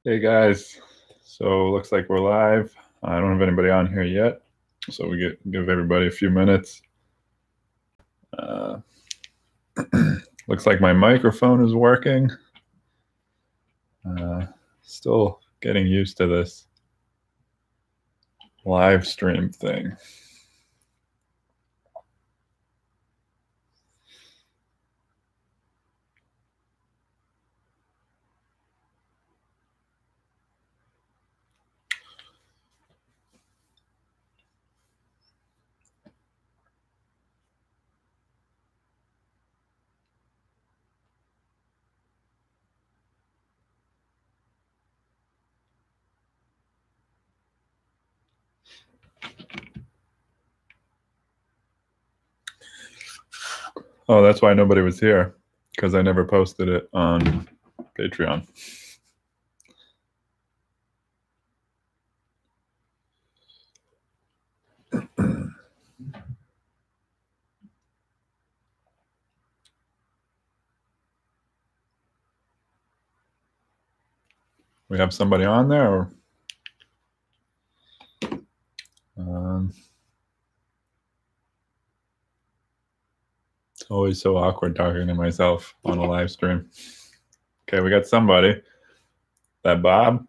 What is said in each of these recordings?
Hey guys, so looks like we're live. I don't have anybody on here yet, so we give everybody a few minutes. Uh, looks like my microphone is working. Still getting used to this live stream thing. Oh, that's why nobody was here, because I never posted it on Patreon. We have somebody on there, or it's always so awkward talking to myself on a live stream. Okay, we got somebody. That Bob?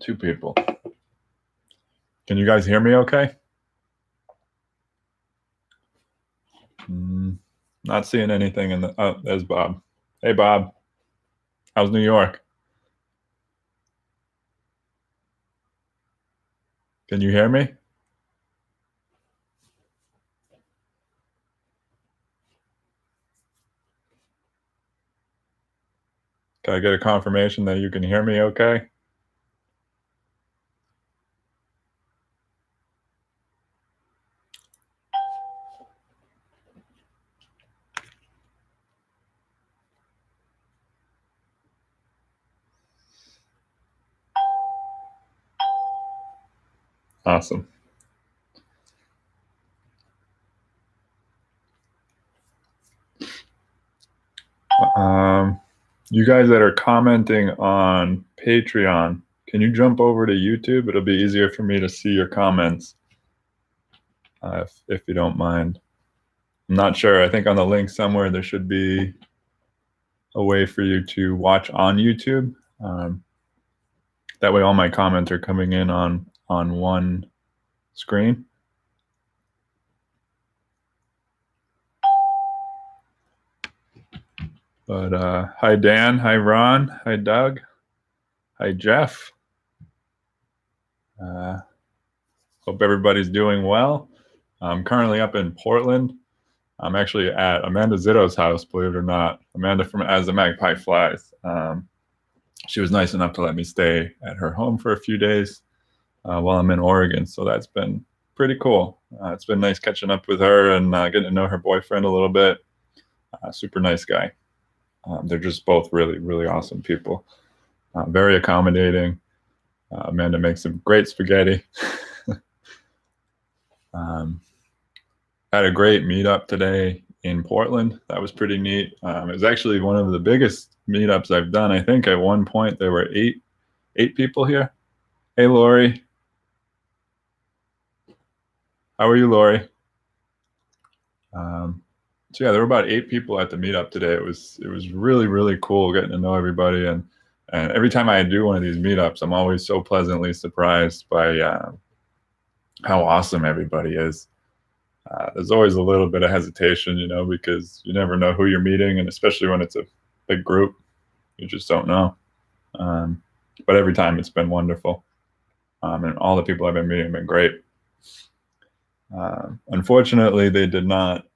Two people. Can you guys hear me okay? Not seeing anything in the... Oh, there's Bob. Hey, Bob. How's New York? Can you hear me? Can I get a confirmation that you can hear me okay? Awesome. You guys that are commenting on Patreon, can you jump over to YouTube? It'll be easier for me to see your comments, if you don't mind. I'm not sure. I think on the link somewhere there should be a way for you to watch on YouTube. That way all my comments are coming in on one screen. But hi Dan, hi Ron, hi Doug, hi Jeff. Hope everybody's doing well. I'm currently up in Portland. I'm actually at Amanda Zitto's house, believe it or not. Amanda from As the Magpie Flies. She was nice enough to let me stay at her home for a few days while I'm in Oregon, so that's been pretty cool. It's been nice catching up with her and getting to know her boyfriend a little bit. Super nice guy. They're just both really, really awesome people. Very accommodating. Amanda makes some great spaghetti. Had a great meetup today in Portland. That was pretty neat. It was actually one of the biggest meetups I've done. I think at one point there were eight people here. Hey, Lori. How are you, Lori? So yeah, there were about 8 people at the meetup today. It was really, really cool getting to know everybody, and every time I do one of these meetups, I'm always so pleasantly surprised by how awesome everybody is. There's always a little bit of hesitation, because you never know who you're meeting, and especially when it's a big group, you just don't know. But every time it's been wonderful, and all the people I've been meeting have been great. Unfortunately, they did not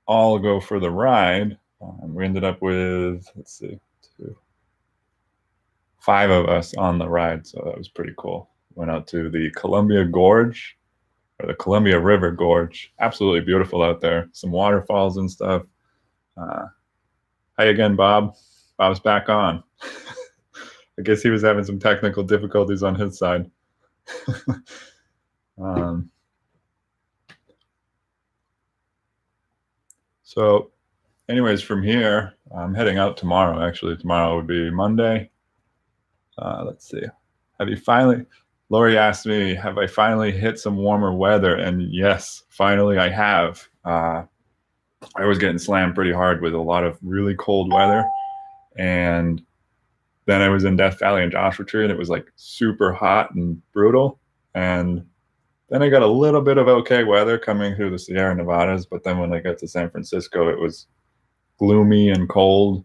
all go for the ride. We ended up with, let's see, 5 of us on the ride, so that was pretty cool. Went out to the Columbia Gorge, or the Columbia River Gorge. Absolutely beautiful out there. Some waterfalls and stuff. Hi again, Bob. Bob's back on. I guess he was having some technical difficulties on his side. So anyways, from here, I'm heading out tomorrow. Actually, tomorrow would be Monday. Let's see. Have you finally, Lori asked me, have I finally hit some warmer weather? And yes, finally I have. I was getting slammed pretty hard with a lot of really cold weather. And then I was in Death Valley and Joshua Tree, and it was like super hot and brutal. And then I got a little bit of okay weather coming through the Sierra Nevadas. But then when I got to San Francisco, it was gloomy and cold.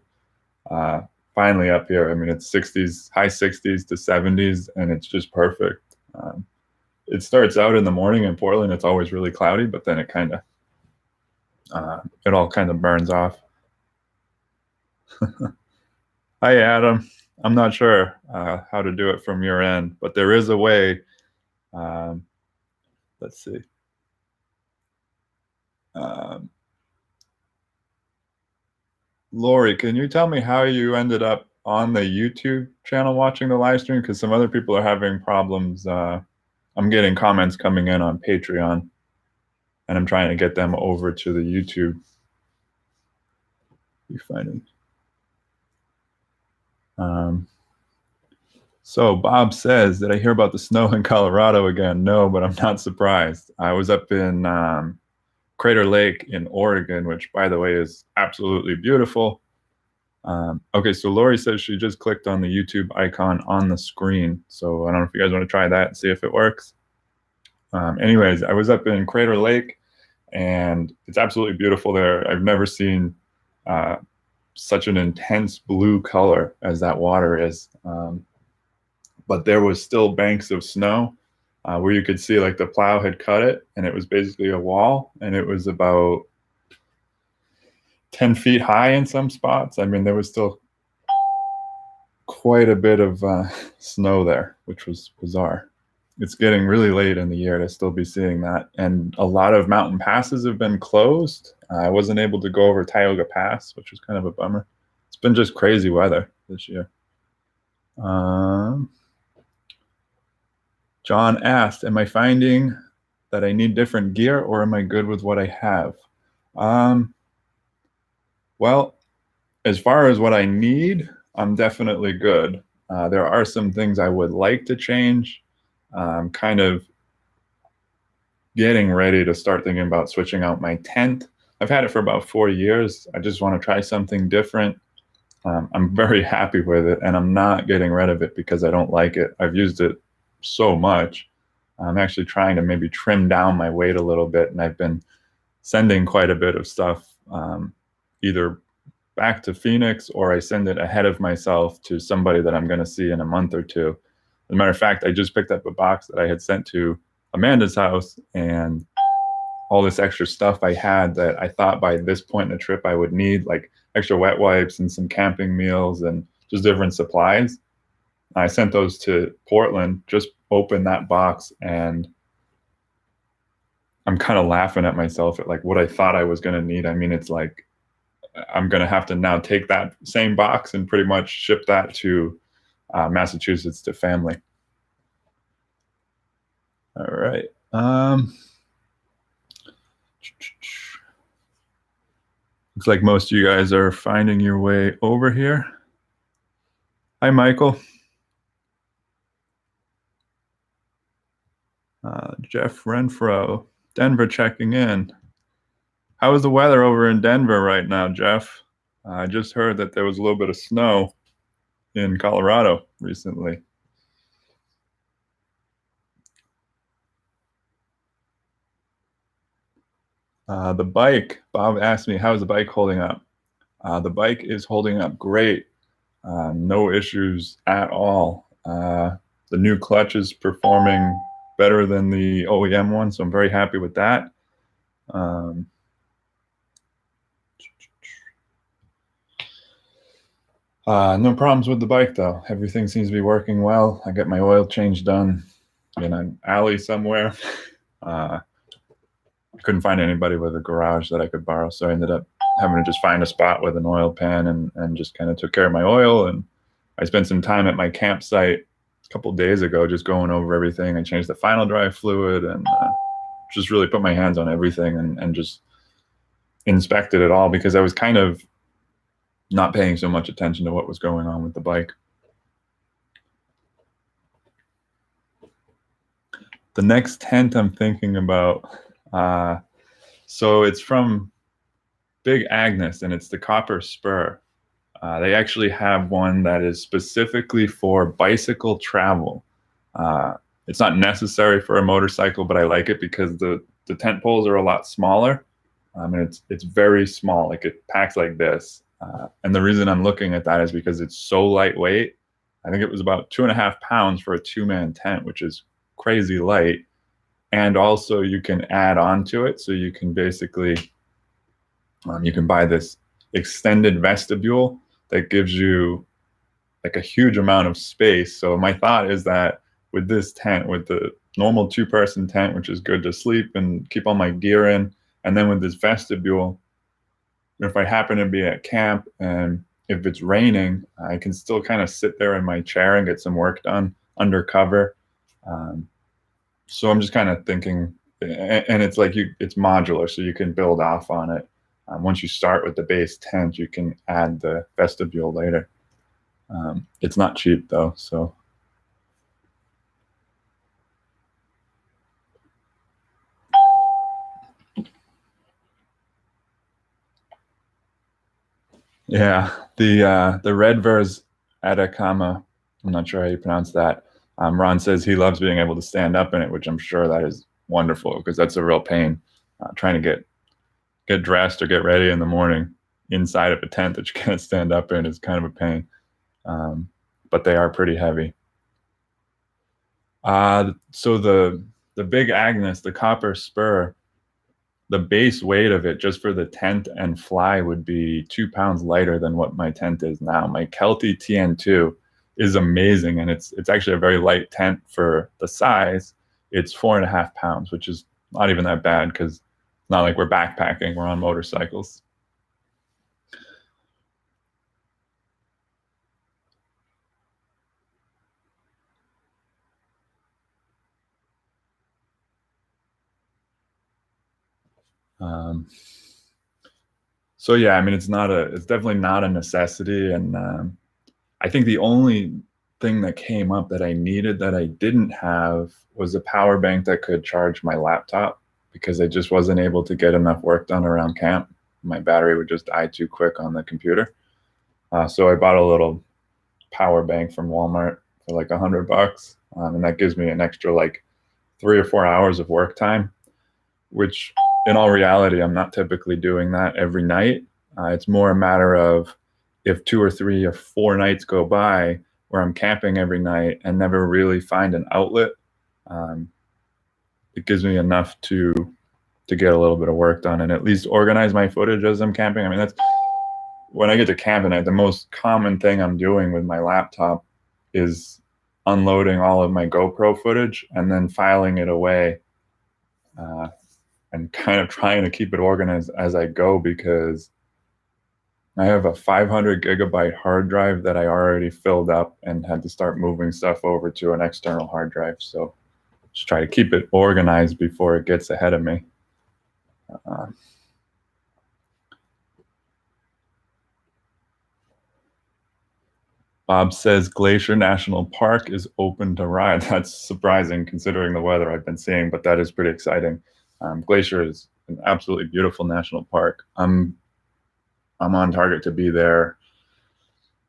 Finally up here, I mean, it's 60s, high 60s to 70s, and it's just perfect. It starts out in the morning in Portland. It's always really cloudy, but then it all kind of burns off. Hi, Adam. I'm not sure how to do it from your end, but there is a way. Let's see. Lori, can you tell me how you ended up on the YouTube channel watching the live stream? Because some other people are having problems. I'm getting comments coming in on Patreon, and I'm trying to get them over to the YouTube. You find it. So Bob says, did I hear about the snow in Colorado again? No, but I'm not surprised. I was up in Crater Lake in Oregon, which, by the way, is absolutely beautiful. Okay, so Lori says she just clicked on the YouTube icon on the screen. So I don't know if you guys want to try that and see if it works. Anyways, I was up in Crater Lake, and it's absolutely beautiful there. I've never seen such an intense blue color as that water is. But there was still banks of snow where you could see like the plow had cut it, and it was basically a wall, and it was about 10 feet high in some spots. I mean, there was still quite a bit of snow there, which was bizarre. It's getting really late in the year to still be seeing that. And a lot of mountain passes have been closed. I wasn't able to go over Tioga Pass, which was kind of a bummer. It's been just crazy weather this year. John asked, am I finding that I need different gear, or am I good with what I have? Well, as far as what I need, I'm definitely good. There are some things I would like to change. I'm kind of getting ready to start thinking about switching out my tent. I've had it for about 4 years. I just want to try something different. I'm very happy with it, and I'm not getting rid of it because I don't like it. I've used it so much. I'm actually trying to maybe trim down my weight a little bit, and I've been sending quite a bit of stuff either back to Phoenix, or I send it ahead of myself to somebody that I'm going to see in a month or two. As a matter of fact, I just picked up a box that I had sent to Amanda's house, and all this extra stuff I had that I thought by this point in the trip I would need, like extra wet wipes and some camping meals and just different supplies. I sent those to Portland, just opened that box, and I'm kind of laughing at myself at like what I thought I was going to need. I mean, it's like I'm going to have to now take that same box and pretty much ship that to Massachusetts to family. All right. Looks like most of you guys are finding your way over here. Hi, Michael. Jeff Renfro, Denver checking in. How is the weather over in Denver right now, Jeff? I just heard that there was a little bit of snow in Colorado recently. The bike, Bob asked me, how's the bike holding up? The bike is holding up great. No issues at all. The new clutch is performing better than the OEM one, so I'm very happy with that. No problems with the bike though. Everything seems to be working well. I got my oil change done in an alley somewhere. I couldn't find anybody with a garage that I could borrow, so I ended up having to just find a spot with an oil pan and just kind of took care of my oil. And I spent some time at my campsite a couple days ago just going over everything. I changed the final drive fluid and just really put my hands on everything and just inspect it at all because I was kind of not paying so much attention to what was going on with the bike. The next tent I'm thinking about, so it's from Big Agnes, and it's the Copper Spur. They actually have one that is specifically for bicycle travel. It's not necessary for a motorcycle, but I like it because the tent poles are a lot smaller. And it's very small, like it packs like this. And the reason I'm looking at that is because it's so lightweight. I think it was about 2.5 pounds for a 2-man tent, which is crazy light. And also you can add on to it. So you can basically, you can buy this extended vestibule that gives you like a huge amount of space. So my thought is that with this tent, with the normal 2-person tent, which is good to sleep and keep all my gear in, and then with this vestibule, if I happen to be at camp and if it's raining, I can still kind of sit there in my chair and get some work done under cover. So I'm just kind of thinking, and it's like it's modular, so you can build off on it. Once you start with the base tent, you can add the vestibule later. It's not cheap though, so. Yeah, the Redvers Atacama, I'm not sure how you pronounce that. Ron says he loves being able to stand up in it, which I'm sure that is wonderful because that's a real pain. Trying to get dressed or get ready in the morning inside of a tent that you can't stand up in is kind of a pain. But they are pretty heavy. So the Big Agnes, the Copper Spur, the base weight of it just for the tent and fly would be 2 pounds lighter than what my tent is now. My Kelty TN2 is amazing, and it's actually a very light tent for the size. It's 4.5 pounds, which is not even that bad because it's not like we're backpacking, we're on motorcycles. So yeah, I mean, it's definitely not a necessity. And I think the only thing that came up that I needed that I didn't have was a power bank that could charge my laptop because I just wasn't able to get enough work done around camp. My battery would just die too quick on the computer. So I bought a little power bank from Walmart for like $100. And that gives me an extra like 3 or 4 hours of work time, which in all reality, I'm not typically doing that every night. It's more a matter of if 2 or 3 or 4 nights go by where I'm camping every night and never really find an outlet, it gives me enough to get a little bit of work done and at least organize my footage as I'm camping. I mean, that's when I get to camp at night, the most common thing I'm doing with my laptop is unloading all of my GoPro footage and then filing it away. And kind of trying to keep it organized as I go because I have a 500 gigabyte hard drive that I already filled up and had to start moving stuff over to an external hard drive. So just try to keep it organized before it gets ahead of me. Bob says Glacier National Park is open to ride. That's surprising considering the weather I've been seeing, but that is pretty exciting. Glacier is an absolutely beautiful national park. I'm on target to be there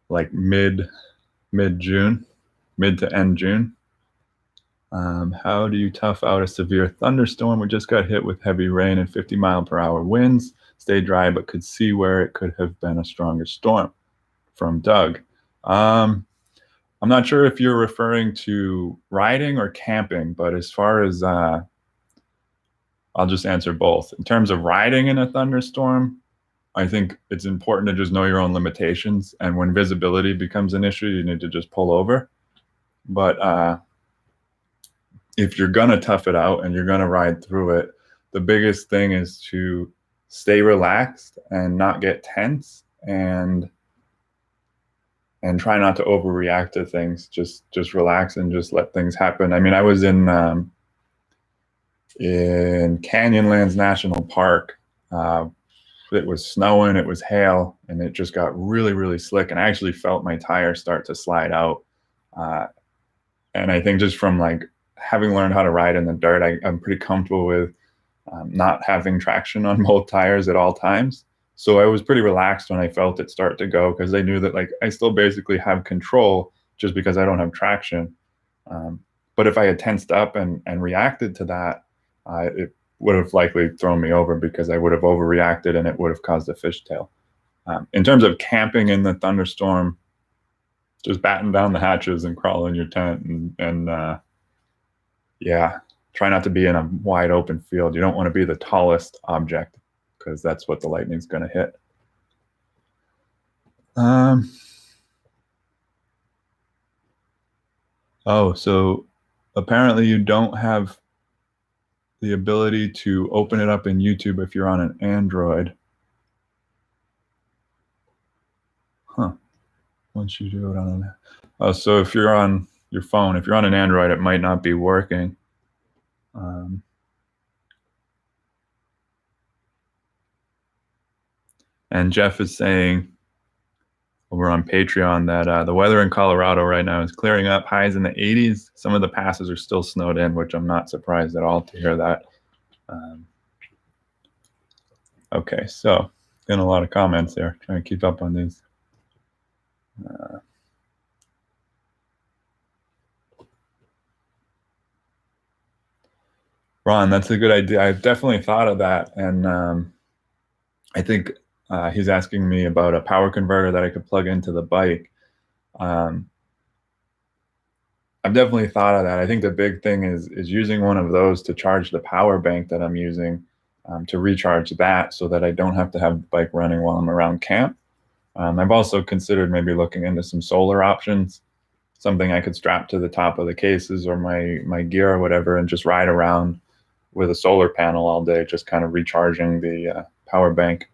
like mid-June, mid to end June. How do you tough out a severe thunderstorm? We just got hit with heavy rain and 50-mile-per-hour winds. Stay dry, but could see where it could have been a stronger storm. From Doug. I'm not sure if you're referring to riding or camping, but as far as I'll just answer both. In terms of riding in a thunderstorm, I think it's important to just know your own limitations. And when visibility becomes an issue, you need to just pull over. But if you're going to tough it out and you're going to ride through it, the biggest thing is to stay relaxed and not get tense and try not to overreact to things. Just relax and just let things happen. I mean, I was in Canyonlands National Park it was snowing, it was hail, and it just got really, really slick. And I actually felt my tire start to slide out. Uh, and I think just from like having learned how to ride in the dirt, I'm pretty comfortable with not having traction on both tires at all times. So I was pretty relaxed when I felt it start to go, because I knew that like I still basically have control just because I don't have traction. But if I had tensed up and reacted to that, it would have likely thrown me over, because I would have overreacted and it would have caused a fishtail. In terms of camping in the thunderstorm, just batten down the hatches and crawl in your tent, and yeah, try not to be in a wide open field. You don't want to be the tallest object, because that's what the lightning's going to hit. Oh, so apparently you don't have the ability to open it up in YouTube if you're on an Android. Huh. Once you do it on an... so if you're on your phone, if you're on an Android, it might not be working. And Jeff is saying over on Patreon that the weather in Colorado right now is clearing up, highs in the 80s. Some of the passes are still snowed in, which I'm not surprised at all to hear that. Okay, so getting a lot of comments there. Trying to keep up on these. Ron, that's a good idea. I've definitely thought of that, and I think he's asking me about a power converter that I could plug into the bike. I've definitely thought of that. I think the big thing is using one of those to charge the power bank that I'm using, to recharge that, so that I don't have to have the bike running while I'm around camp. I've also considered maybe looking into some solar options, something I could strap to the top of the cases or my gear or whatever, and just ride around with a solar panel all day, just kind of recharging the power bank.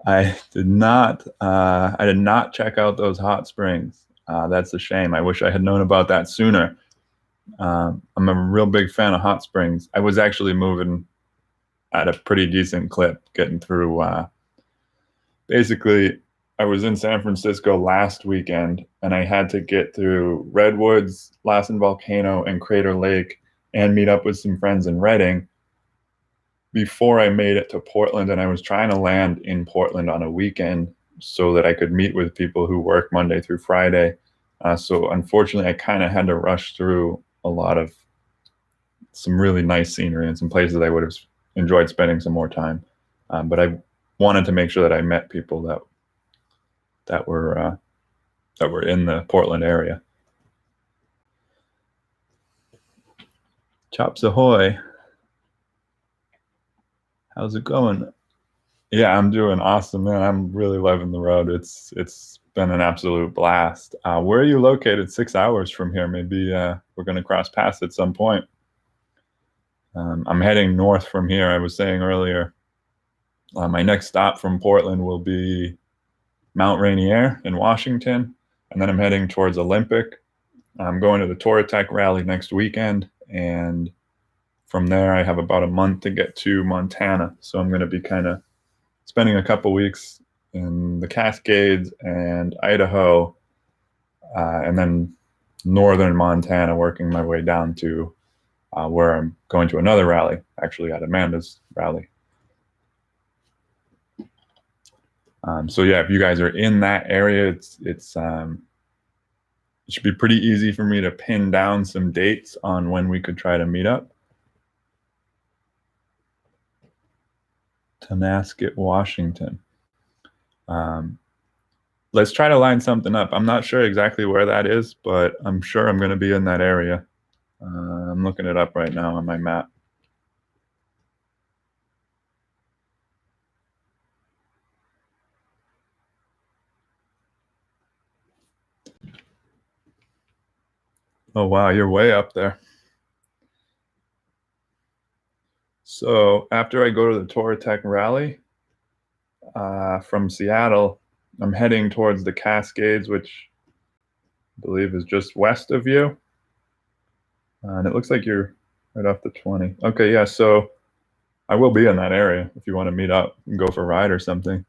I did not check out those hot springs. That's a shame. I wish I had known about that sooner. I'm a real big fan of hot springs. I was actually moving at a pretty decent clip, getting through. Basically, I was in San Francisco last weekend, and I had to get through Redwoods, Lassen Volcano, and Crater Lake, and meet up with some friends in Redding before I made it to Portland. And I was trying to land in Portland on a weekend so that I could meet with people who work Monday through Friday. So unfortunately, I kind of had to rush through a lot of some really nice scenery and some places I would have enjoyed spending some more time. But I wanted to make sure that I met people that were in the Portland area. Chops ahoy! How's it going? Yeah, I'm doing awesome, man. I'm really loving the road. It's been an absolute blast. Where are you located? 6 hours from here. Maybe we're going to cross paths at some point. I'm heading north from here. I was saying earlier, my next stop from Portland will be Mount Rainier in Washington, and then I'm heading towards Olympic. I'm going to the Touratech rally next weekend, and from there I have about a month to get to Montana. So I'm going to be kind of spending a couple weeks in the Cascades and Idaho, and then northern Montana, working my way down to where I'm going to another rally, actually at Amanda's rally. So yeah, if you guys are in that area, it should be pretty easy for me to pin down some dates on when we could try to meet up. Tonasket, Washington. Let's try to line something up. I'm not sure exactly where that is, but I'm sure I'm going to be in that area. I'm looking it up right now on my map. Oh, wow, you're way up there. So after I go to the Touratech rally from Seattle, I'm heading towards the Cascades, which believe is just west of you. And it looks like you're right off the 20. Okay, yeah, so I will be in that area if you want to meet up and go for a ride or something.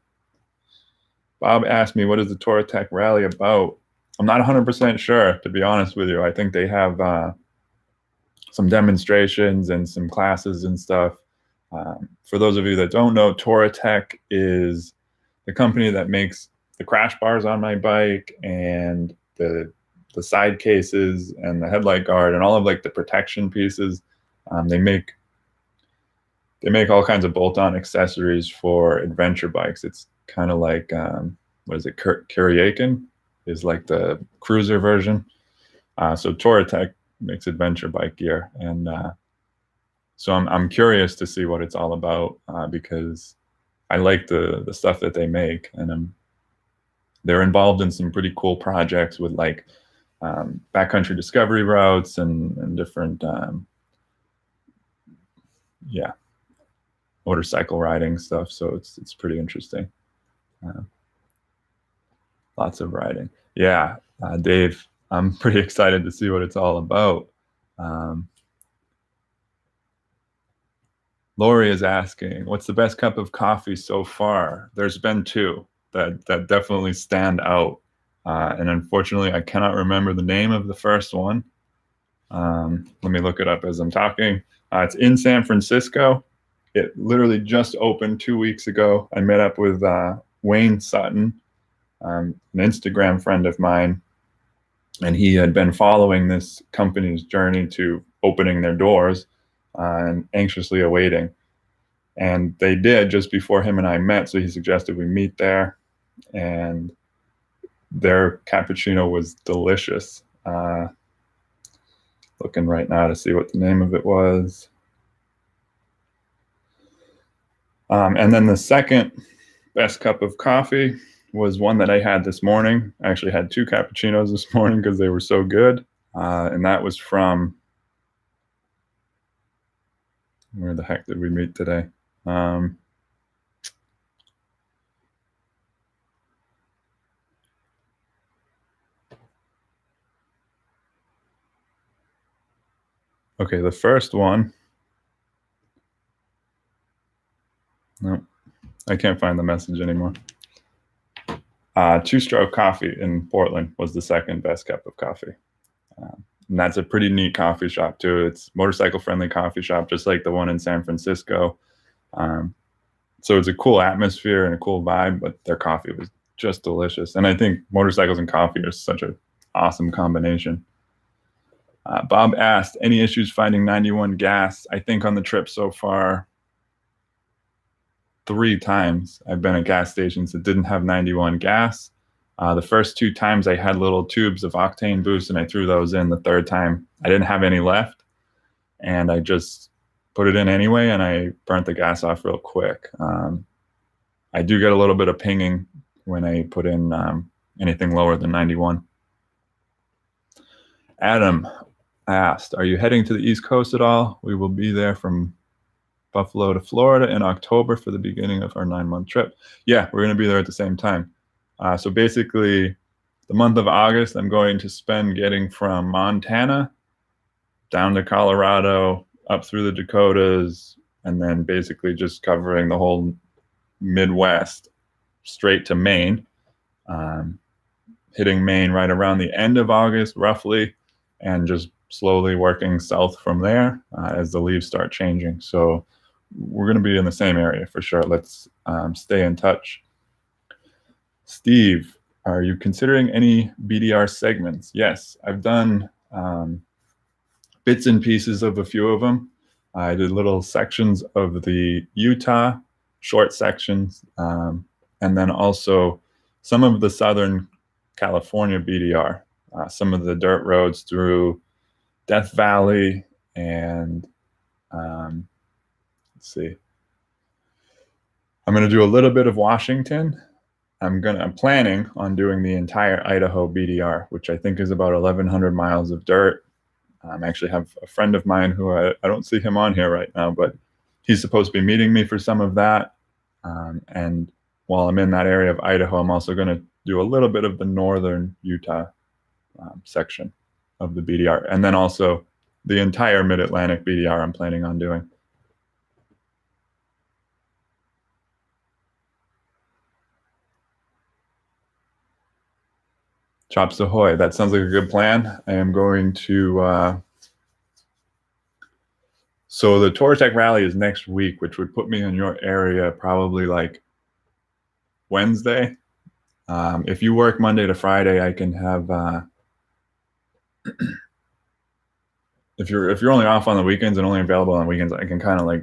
Bob asked me, what is the Touratech Rally about? I'm not 100% sure, to be honest with you. I think they have some demonstrations and some classes and stuff. For those of you that don't know, Touratech is the company that makes the crash bars on my bike and the side cases and the headlight guard and all of like the protection pieces. They make all kinds of bolt-on accessories for adventure bikes. It's kind of like what is it? Kuryakin is like the cruiser version. So Touratech makes adventure bike gear, and so I'm curious to see what it's all about because I like the stuff that they make, and they're involved in some pretty cool projects with like backcountry discovery routes and different yeah, motorcycle riding stuff. So it's pretty interesting. Lots of riding. Yeah, Dave, I'm pretty excited to see what it's all about. Lori is asking, what's the best cup of coffee so far? There's been two that definitely stand out. And unfortunately, I cannot remember the name of the first one. Let me look it up as I'm talking. It's in San Francisco. It literally just opened 2 weeks ago. I met up with Wayne Sutton, an Instagram friend of mine, and he had been following this company's journey to opening their doors and anxiously awaiting. And they did just before him and I met, so he suggested we meet there, and their cappuccino was delicious. Looking right now to see what the name of it was. And then the second best cup of coffee was one that I had this morning. I actually had 2 cappuccinos this morning because they were so good. And that was from, where the heck did we meet today? Okay, the first one, no, I can't find the message anymore. Two Stroke Coffee in Portland was the second best cup of coffee. And that's a pretty neat coffee shop too. It's motorcycle friendly coffee shop, just like the one in San Francisco. So it's a cool atmosphere and a cool vibe, but their coffee was just delicious. And I think motorcycles and coffee are such an awesome combination. Bob asked, any issues finding 91 gas? I think on the trip so far, 3 times I've been at gas stations that didn't have 91 gas. The first 2 times I had little tubes of octane boost and I threw those in. The third time I didn't have any left and I just put it in anyway and I burnt the gas off real quick. I do get a little bit of pinging when I put in anything lower than 91. Adam asked, are you heading to the East Coast at all? We will be there from Buffalo to Florida in October for the beginning of our 9-month trip. Yeah, we're going to be there at the same time. So basically, the month of August, I'm going to spend getting from Montana down to Colorado, up through the Dakotas, and then basically just covering the whole Midwest straight to Maine. Hitting Maine right around the end of August, roughly, and just slowly working south from there as the leaves start changing. So we're going to be in the same area for sure. Let's stay in touch. Steve, are you considering any BDR segments? Yes, I've done bits and pieces of a few of them. I did little sections of the Utah, short sections, and then also some of the Southern California BDR, some of the dirt roads through Death Valley and let's see. I'm going to do a little bit of Washington. I'm planning on doing the entire Idaho BDR, which I think is about 1,100 miles of dirt. I actually have a friend of mine who I don't see him on here right now, but he's supposed to be meeting me for some of that. And while I'm in that area of Idaho, I'm also going to do a little bit of the northern Utah section of the BDR, and then also the entire Mid-Atlantic BDR I'm planning on doing. Chops ahoy! That sounds like a good plan. I am going to. So the Touratech Rally is next week, which would put me in your area probably like Wednesday. If you work Monday to Friday, I can have. If you're only off on the weekends and only available on weekends, I can kind of like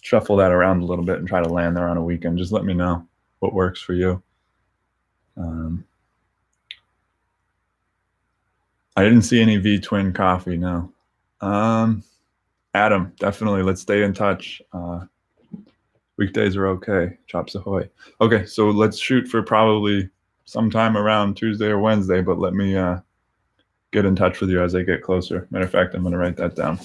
shuffle that around a little bit and try to land there on a weekend. Just let me know what works for you. I didn't see any V-Twin coffee, no. Adam, definitely, let's stay in touch. Weekdays are okay. Chops ahoy. Okay, so let's shoot for probably sometime around Tuesday or Wednesday, but let me get in touch with you as I get closer. Matter of fact, I'm going to write that down.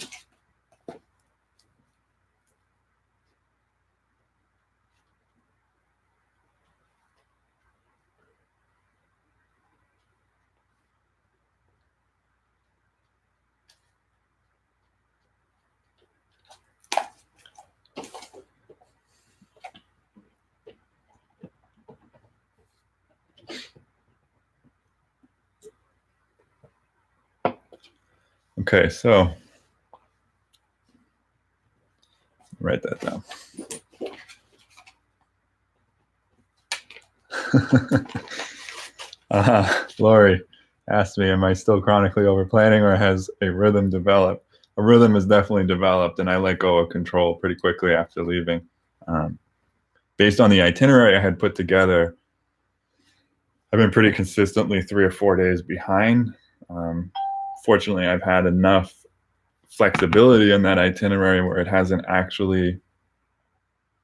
Okay, so write that down. Lori asked me, am I still chronically over planning or has a rhythm developed? A rhythm is definitely developed, and I let go of control pretty quickly after leaving. Based on the itinerary I had put together, I've been pretty consistently 3 or 4 days behind. Fortunately, I've had enough flexibility in that itinerary where it hasn't actually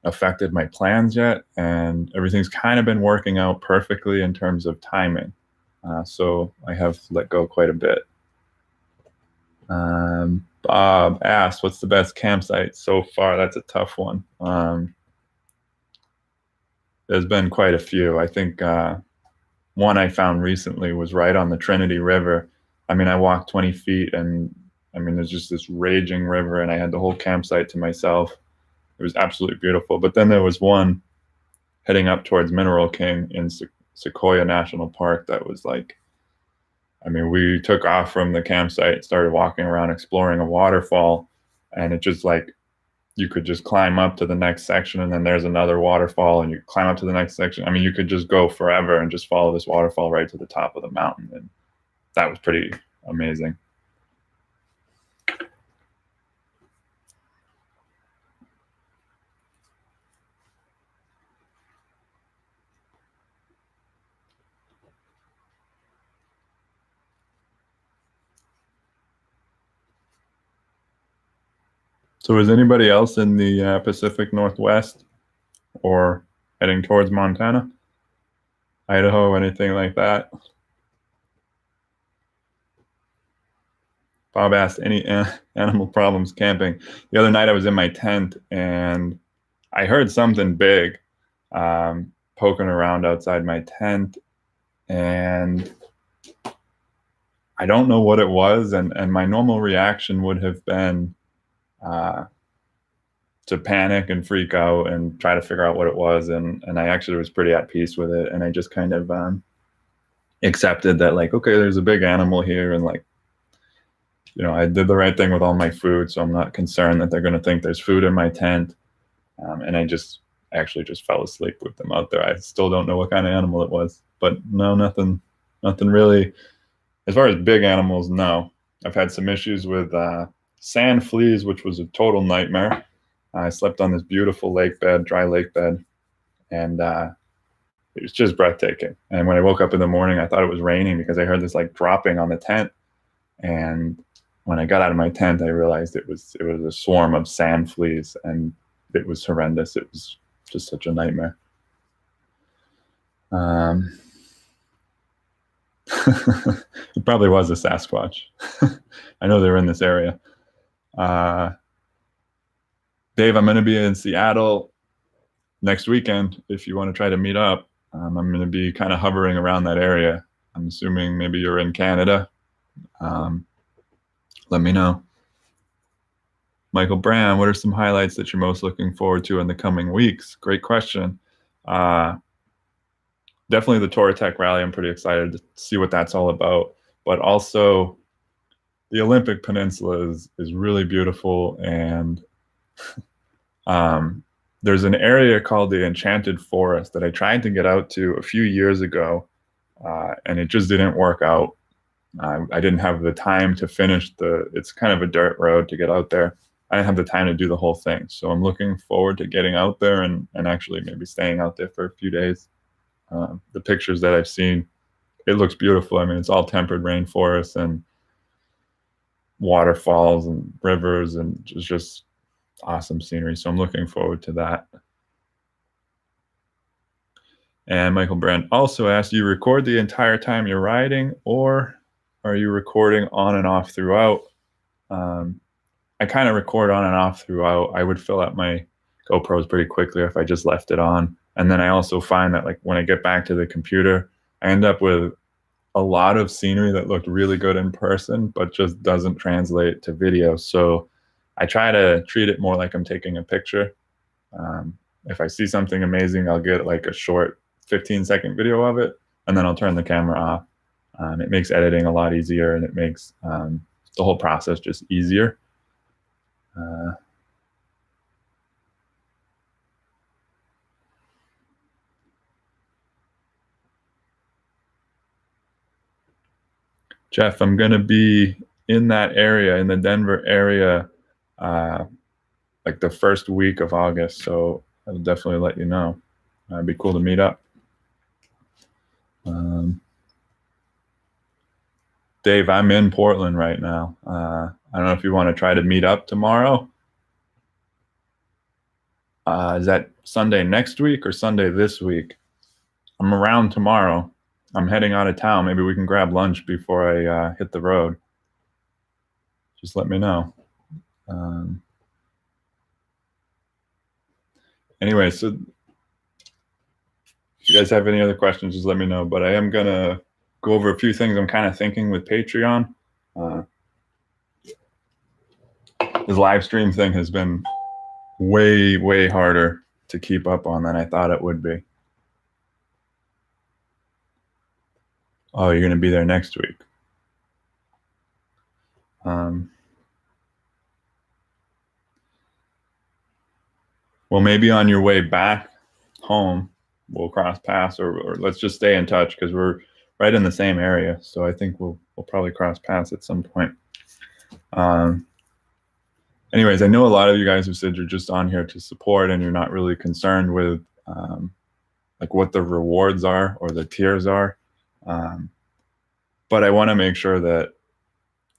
affected my plans yet, and everything's kind of been working out perfectly in terms of timing. So I have let go quite a bit. Bob asked, what's the best campsite so far? That's a tough one. There's been quite a few. I think one I found recently was right on the Trinity River. I mean, I walked 20 feet and I mean, there's just this raging river and I had the whole campsite to myself. It was absolutely beautiful. But then there was one heading up towards Mineral King in Sequoia National Park that was like, I mean, we took off from the campsite, started walking around exploring a waterfall, and it just like, you could just climb up to the next section and then there's another waterfall and you climb up to the next section. I mean, you could just go forever and just follow this waterfall right to the top of the mountain. And that was pretty amazing. So is anybody else in the Pacific Northwest or heading towards Montana, Idaho, anything like that? Bob asked, any animal problems camping? The other night I was in my tent and I heard something big poking around outside my tent, and I don't know what it was. And my normal reaction would have been to panic and freak out and try to figure out what it was. And I actually was pretty at peace with it. And I just kind of accepted that, like, okay, there's a big animal here. And like, you know, I did the right thing with all my food. So I'm not concerned that they're going to think there's food in my tent. And I just actually just fell asleep with them out there. I still don't know what kind of animal it was, but no, nothing really. As far as big animals, no. I've had some issues with sand fleas, which was a total nightmare. I slept on this beautiful lake bed, dry lake bed, and it was just breathtaking. And when I woke up in the morning, I thought it was raining because I heard this like dropping on the tent. And when I got out of my tent, I realized it was a swarm of sand fleas, and it was horrendous. It was just such a nightmare. It probably was a Sasquatch. I know they were in this area. Dave, I'm going to be in Seattle next weekend. If you want to try to meet up, I'm going to be kind of hovering around that area. I'm assuming maybe you're in Canada. Let me know. Michael Brand, what are some highlights that you're most looking forward to in the coming weeks? Great question. Definitely the Touratech Rally. I'm pretty excited to see what that's all about. But also, the Olympic Peninsula is really beautiful, and there's an area called the Enchanted Forest that I tried to get out to a few years ago, and it just didn't work out. I didn't have the time to finish it's kind of a dirt road to get out there. I didn't have the time to do the whole thing. So I'm looking forward to getting out there and actually maybe staying out there for a few days. The pictures that I've seen, it looks beautiful. I mean, it's all tempered rainforests and waterfalls and rivers, and just awesome scenery. So I'm looking forward to that. And Michael Brand also asked, you record the entire time you're riding, or are you recording on and off throughout? I kind of record on and off throughout. I would fill up my GoPros pretty quickly if I just left it on. And then I also find that, like, when I get back to the computer, I end up with a lot of scenery that looked really good in person, but just doesn't translate to video. So I try to treat it more like I'm taking a picture. If I see something amazing, I'll get like a short 15-second video of it, and then I'll turn the camera off. It makes editing a lot easier, and it makes the whole process just easier. Jeff, I'm going to be in that area, in the Denver area, like the first week of August. So I'll definitely let you know. It'd be cool to meet up. Dave, I'm in Portland right now. I don't know if you want to try to meet up tomorrow. Is that Sunday next week or Sunday this week? I'm around tomorrow. I'm heading out of town. Maybe we can grab lunch before I hit the road. Just let me know. Anyway, so if you guys have any other questions, just let me know. But I am going to go over a few things I'm kind of thinking with Patreon. This live stream thing has been way, way harder to keep up on than I thought it would be. Oh, you're going to be there next week. Well, maybe on your way back home, we'll cross paths, or let's just stay in touch, because we're right in the same area. So I think we'll probably cross paths at some point. Anyways, I know a lot of you guys have said you're just on here to support, and you're not really concerned with like what the rewards are or the tiers are. But I want to make sure that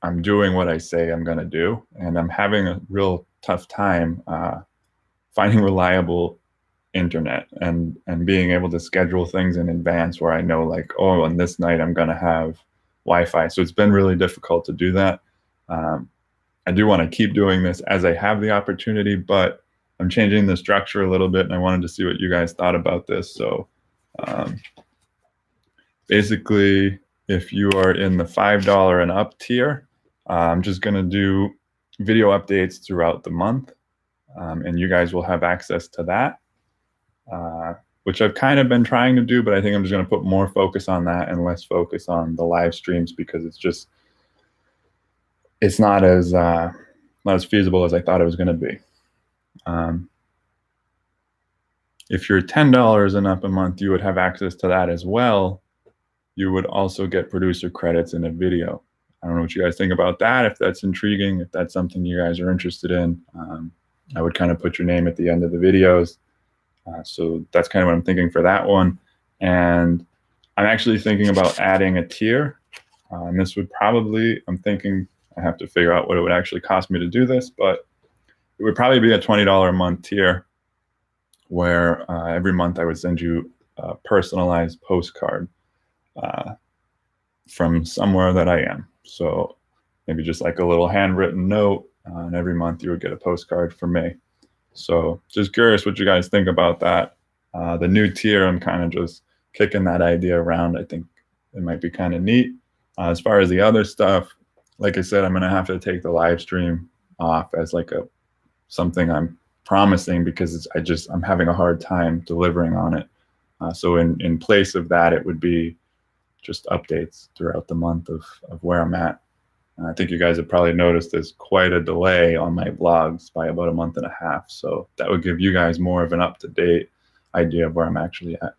I'm doing what I say I'm going to do, and I'm having a real tough time finding reliable internet and being able to schedule things in advance where I know, like, oh, on this night I'm going to have Wi-Fi. So it's been really difficult to do that. I do want to keep doing this as I have the opportunity, but I'm changing the structure a little bit, and I wanted to see what you guys thought about this. So basically, if you are in the $5 and up tier, I'm just going to do video updates throughout the month, and you guys will have access to that, which I've kind of been trying to do, but I think I'm just going to put more focus on that and less focus on the live streams, because it's not as feasible as I thought it was going to be. If you're $10 and up a month, you would have access to that as well. You would also get producer credits in a video. I don't know what you guys think about that, if that's intriguing, if that's something you guys are interested in. I would kind of put your name at the end of the videos. So that's kind of what I'm thinking for that one. And I'm actually thinking about adding a tier. And this would probably, I'm thinking, I have to figure out what it would actually cost me to do this, but it would probably be a $20 a month tier, where every month I would send you a personalized postcard from somewhere that I am. So maybe just like a little handwritten note, and every month you would get a postcard from me. So just curious what you guys think about that. The new tier, I'm kind of just kicking that idea around. I think it might be kind of neat. As far as the other stuff, like I said, I'm gonna have to take the live stream off as like a something I'm promising, because I'm having a hard time delivering on it. So in place of that, it would be just updates throughout the month of where I'm at. I think you guys have probably noticed there's quite a delay on my vlogs by about a month and a half. So that would give you guys more of an up-to-date idea of where I'm actually at.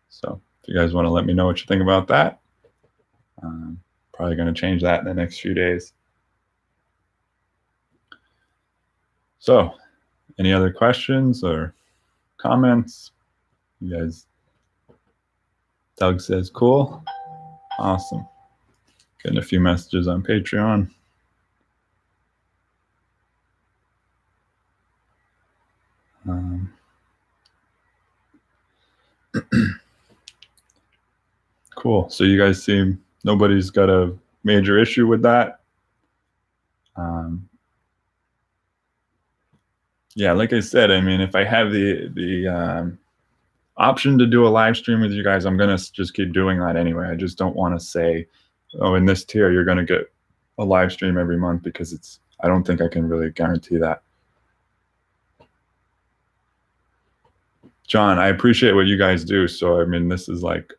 So if you guys want to let me know what you think about that, probably going to change that in the next few days. So any other questions or comments? You guys, Doug says cool. Awesome. Getting a few messages on Patreon. Cool. So you guys seem nobody's got a major issue with that. Yeah, like I said, I mean, if I have the option to do a live stream with you guys, I'm gonna just keep doing that anyway. I just don't want to say, oh, in this tier you're gonna get a live stream every month, because I don't think I can really guarantee that. John, I appreciate what you guys do. So I mean, this is like,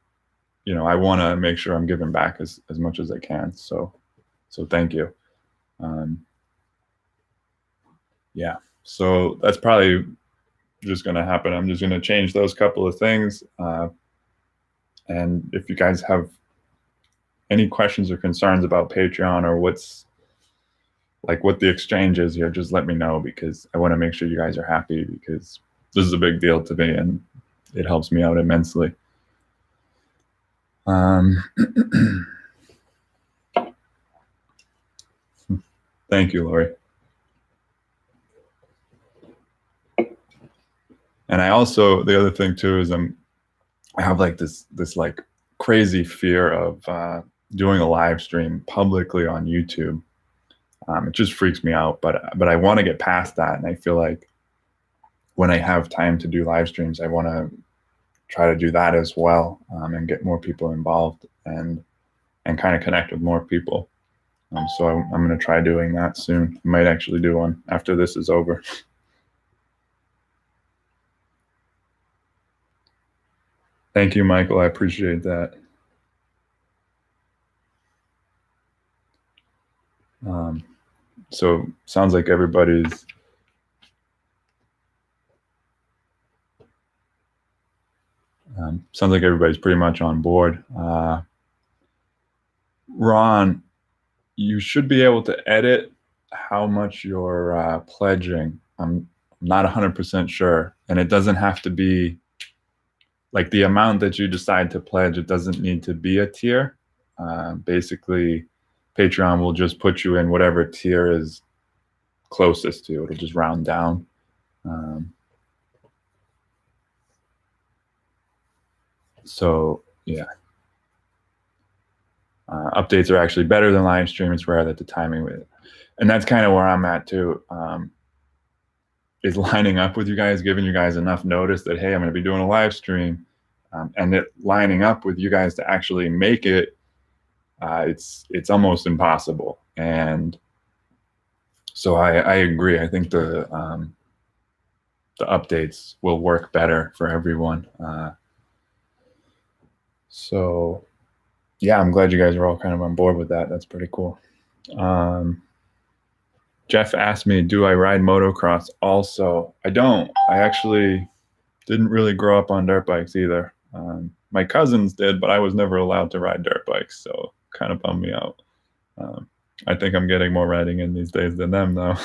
you know, I want to make sure I'm giving back as much as I can. So thank you. Yeah, so that's probably just going to happen. I'm just going to change those couple of things. And if you guys have any questions or concerns about Patreon, or what the exchange is here, just let me know, because I want to make sure you guys are happy, because this is a big deal to me and it helps me out immensely. Thank you, Lori. And I also, the other thing too is I have like this like crazy fear of doing a live stream publicly on YouTube. It just freaks me out, but I want to get past that, and I feel like when I have time to do live streams, I want to try to do that as well, and get more people involved and kind of connect with more people. So I'm going to try doing that soon. I might actually do one after this is over. Thank you, Michael. I appreciate that. So sounds like everybody's pretty much on board. Ron, you should be able to edit how much you're pledging. I'm not 100% sure, and it doesn't have to be like the amount that you decide to pledge. It doesn't need to be a tier. Basically, Patreon will just put you in whatever tier is closest to. It'll just round down. So yeah, updates are actually better than live stream. It's rare that the timing with it, and that's kind of where I'm at too. Is lining up with you guys, giving you guys enough notice that, hey, I'm going to be doing a live stream, and it lining up with you guys to actually make it. It's almost impossible, and so I agree. I think the updates will work better for everyone. So yeah, I'm glad you guys are all kind of on board with that. That's pretty cool. Jeff asked me, do I ride motocross also? I don't. I actually didn't really grow up on dirt bikes either. My cousins did, but I was never allowed to ride dirt bikes, so kind of bummed me out. I think I'm getting more riding in these days than them, though.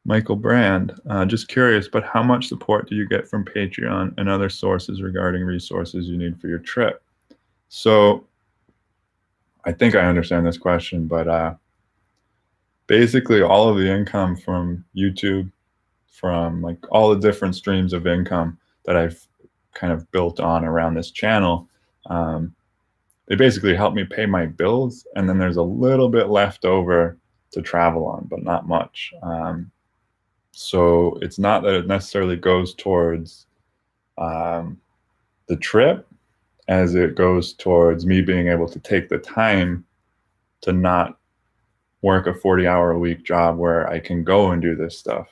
Michael Brand, just curious, but how much support do you get from Patreon and other sources regarding resources you need for your trip? So I think I understand this question, but basically all of the income from YouTube, from like all the different streams of income that I've kind of built on around this channel, they basically help me pay my bills, and then there's a little bit left over to travel on, but not much. So it's not that it necessarily goes towards the trip as it goes towards me being able to take the time to not work a 40-hour-a-week job where I can go and do this stuff.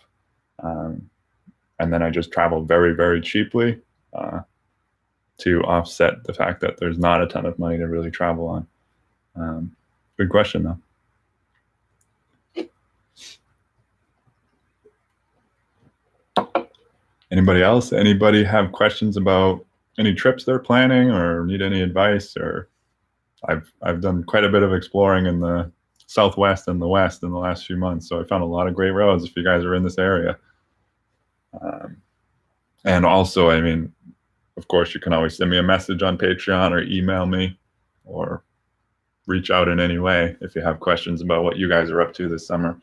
And then I just travel very, very cheaply to offset the fact that there's not a ton of money to really travel on. Good question, though. Anybody else? Anybody have questions about any trips they're planning or need any advice? Or I've done quite a bit of exploring in the Southwest and the West in the last few months, so I found a lot of great roads if you guys are in this area. And also, I mean, of course, you can always send me a message on Patreon or email me or reach out in any way if you have questions about what you guys are up to this summer.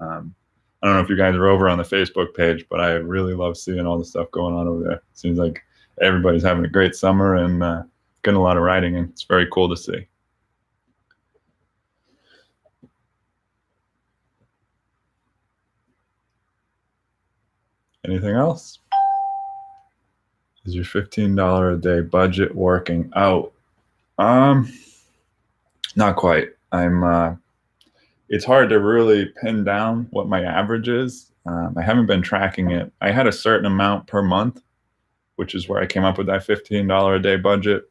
I don't know if you guys are over on the Facebook page, but I really love seeing all the stuff going on over there. It seems like everybody's having a great summer and getting a lot of riding in. It's very cool to see. Anything else? Is your $15 a day budget working out? Not quite. It's hard to really pin down what my average is. I haven't been tracking it. I had a certain amount per month, which is where I came up with that $15 a day budget.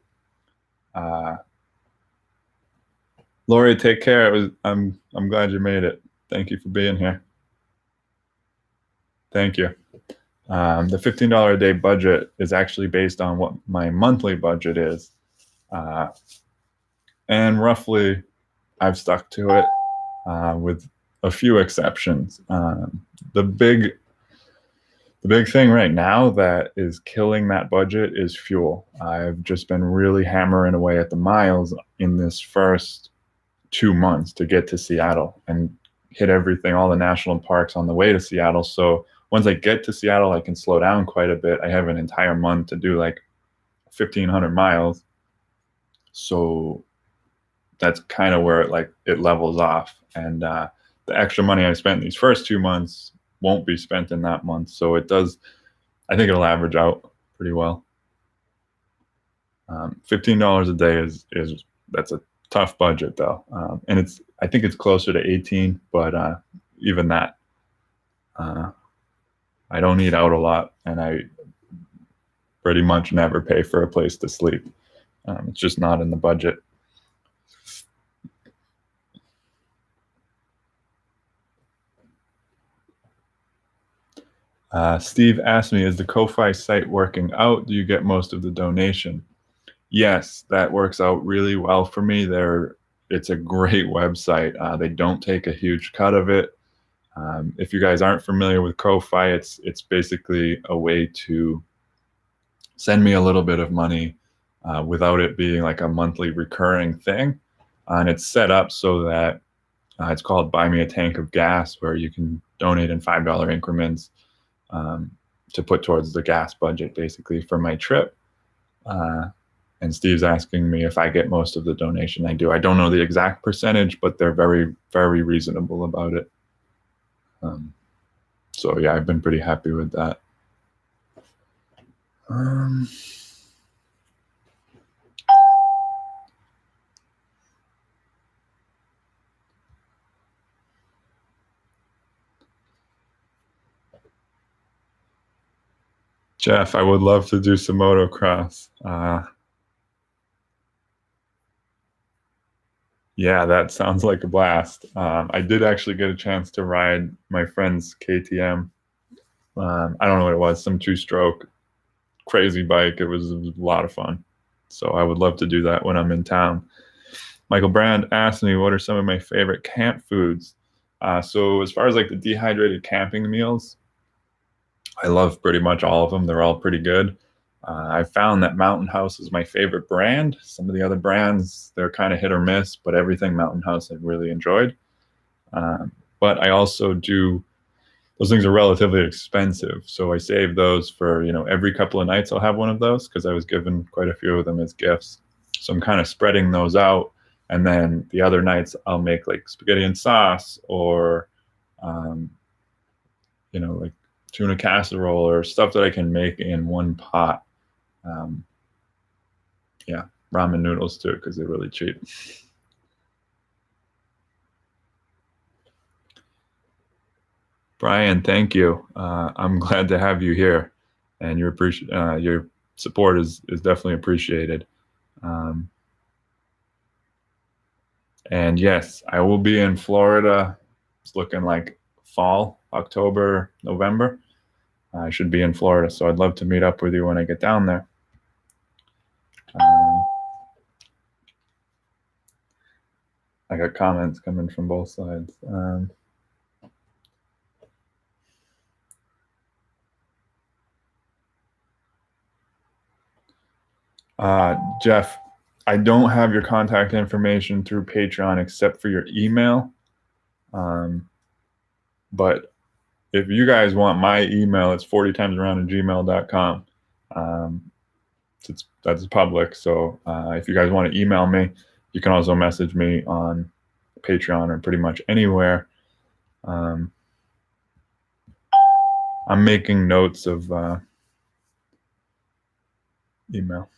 Lori, take care. I'm glad you made it. Thank you for being here. Thank you. The $15 a day budget is actually based on what my monthly budget is. And roughly I've stuck to it with a few exceptions. The big thing right now that is killing that budget is fuel. I've just been really hammering away at the miles in this first 2 months to get to Seattle and hit everything, all the national parks on the way to Seattle. So once I get to Seattle, I can slow down quite a bit. I have an entire month to do like 1,500 miles. So that's kind of where it levels off. And the extra money I spent these first 2 months won't be spent in that month. So it does, I think it'll average out pretty well. $15 a day that's a tough budget though. And I think it's closer to 18, but even that, I don't eat out a lot, and I pretty much never pay for a place to sleep. It's just not in the budget. Steve asked me, is the Ko-Fi site working out? Do you get most of the donation? Yes, that works out really well for me. It's a great website. They don't take a huge cut of it. If you guys aren't familiar with Ko-Fi, it's basically a way to send me a little bit of money without it being like a monthly recurring thing. And it's set up so that it's called Buy Me a Tank of Gas, where you can donate in $5 increments to put towards the gas budget, basically, for my trip. And Steve's asking me if I get most of the donation. I do. I don't know the exact percentage, but they're very, very reasonable about it. So yeah, I've been pretty happy with that. Jeff, I would love to do some motocross. Yeah, that sounds like a blast. I did actually get a chance to ride my friend's KTM. I don't know what it was, some 2-stroke crazy bike. It was a lot of fun. So I would love to do that when I'm in town. Michael Brand asked me, what are some of my favorite camp foods? So as far as like the dehydrated camping meals, I love pretty much all of them. They're all pretty good. I found that Mountain House is my favorite brand. Some of the other brands, they're kind of hit or miss, but everything Mountain House I've really enjoyed. But I also do, those things are relatively expensive. So I save those for, every couple of nights I'll have one of those because I was given quite a few of them as gifts. So I'm kind of spreading those out. And then the other nights I'll make like spaghetti and sauce, or, like tuna casserole, or stuff that I can make in one pot. Yeah, ramen noodles too, because they're really cheap. Brian, thank you. I'm glad to have you here, and your support is definitely appreciated. And yes, I will be in Florida. It's looking like fall, October, November. I should be in Florida, so I'd love to meet up with you when I get down there. I got comments coming from both sides. Jeff, I don't have your contact information through Patreon except for your email. But if you guys want my email, it's 40timesaround@gmail.com. That's public. So if you guys want to email me, you can also message me on Patreon or pretty much anywhere. I'm making notes of email.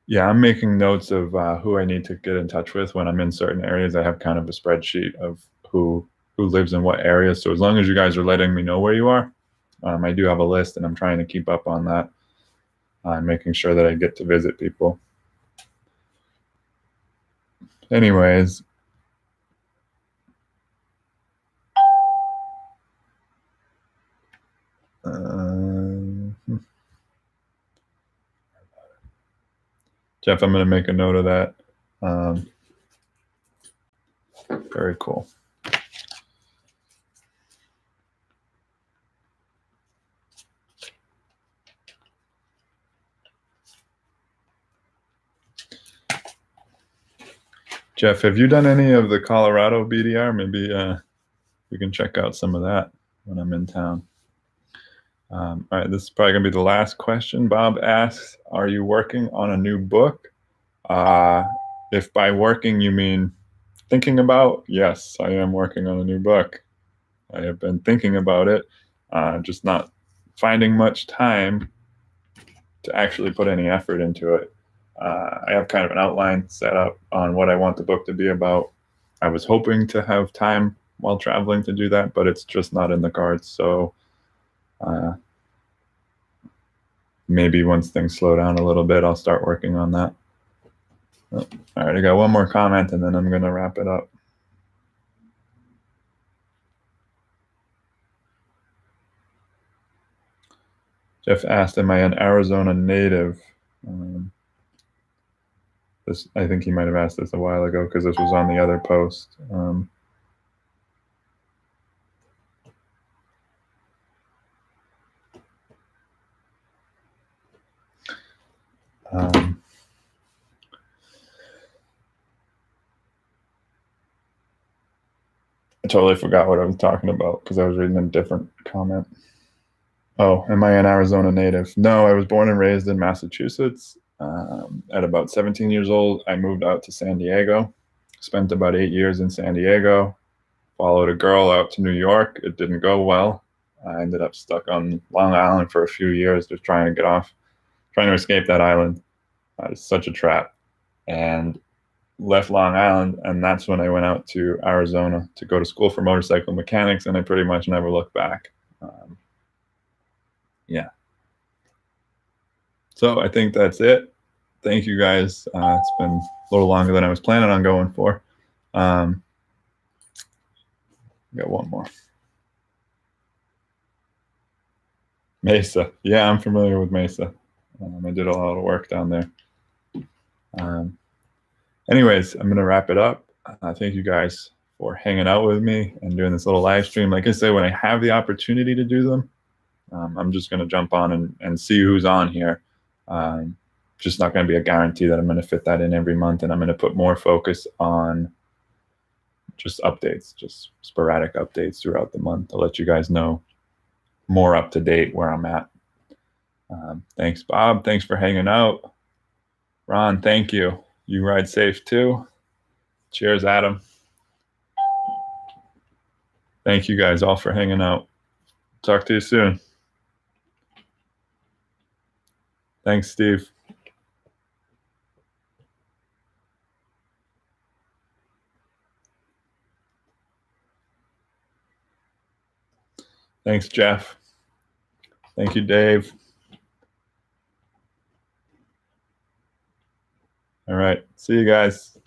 Yeah, I'm making notes of who I need to get in touch with when I'm in certain areas. I have kind of a spreadsheet of who lives in what areas. So as long as you guys are letting me know where you are, I do have a list, and I'm trying to keep up on that. I'm making sure that I get to visit people. Anyways, Jeff, I'm going to make a note of that. Very cool. Jeff, have you done any of the Colorado BDR? Maybe we can check out some of that when I'm in town. All right, this is probably going to be the last question. Bob asks, are you working on a new book? If by working you mean thinking about, yes, I am working on a new book. I have been thinking about it, just not finding much time to actually put any effort into it. I have kind of an outline set up on what I want the book to be about. I was hoping to have time while traveling to do that, but it's just not in the cards. So maybe once things slow down a little bit, I'll start working on that. Oh, all right, I got one more comment, and then I'm going to wrap it up. Jeff asked, am I an Arizona native? I think he might have asked this a while ago because this was on the other post. I totally forgot what I was talking about because I was reading a different comment. Oh, am I an Arizona native? No, I was born and raised in Massachusetts. At about 17 years old, I moved out to San Diego, spent about 8 years in San Diego, followed a girl out to New York. It didn't go well. I ended up stuck on Long Island for a few years, just trying to get off, trying to escape that island. It's such a trap. And left Long Island, and that's when I went out to Arizona to go to school for motorcycle mechanics, and I pretty much never looked back. Yeah. So I think that's it. Thank you guys. It's been a little longer than I was planning on going for. Got one more. Mesa. Yeah, I'm familiar with Mesa. I did a lot of work down there. Anyways, I'm going to wrap it up. Thank you guys for hanging out with me and doing this little live stream. Like I say, when I have the opportunity to do them, I'm just going to jump on and see who's on here. Just not going to be a guarantee that I'm going to fit that in every month, and I'm going to put more focus on just updates, just sporadic updates throughout the month to let you guys know more up to date where I'm at. Thanks, Bob. Thanks for hanging out. Ron, thank you. You ride safe too. Cheers, Adam. Thank you guys all for hanging out. Talk to you soon. Thanks, Steve. Thanks, Jeff. Thank you, Dave. All right. See you guys.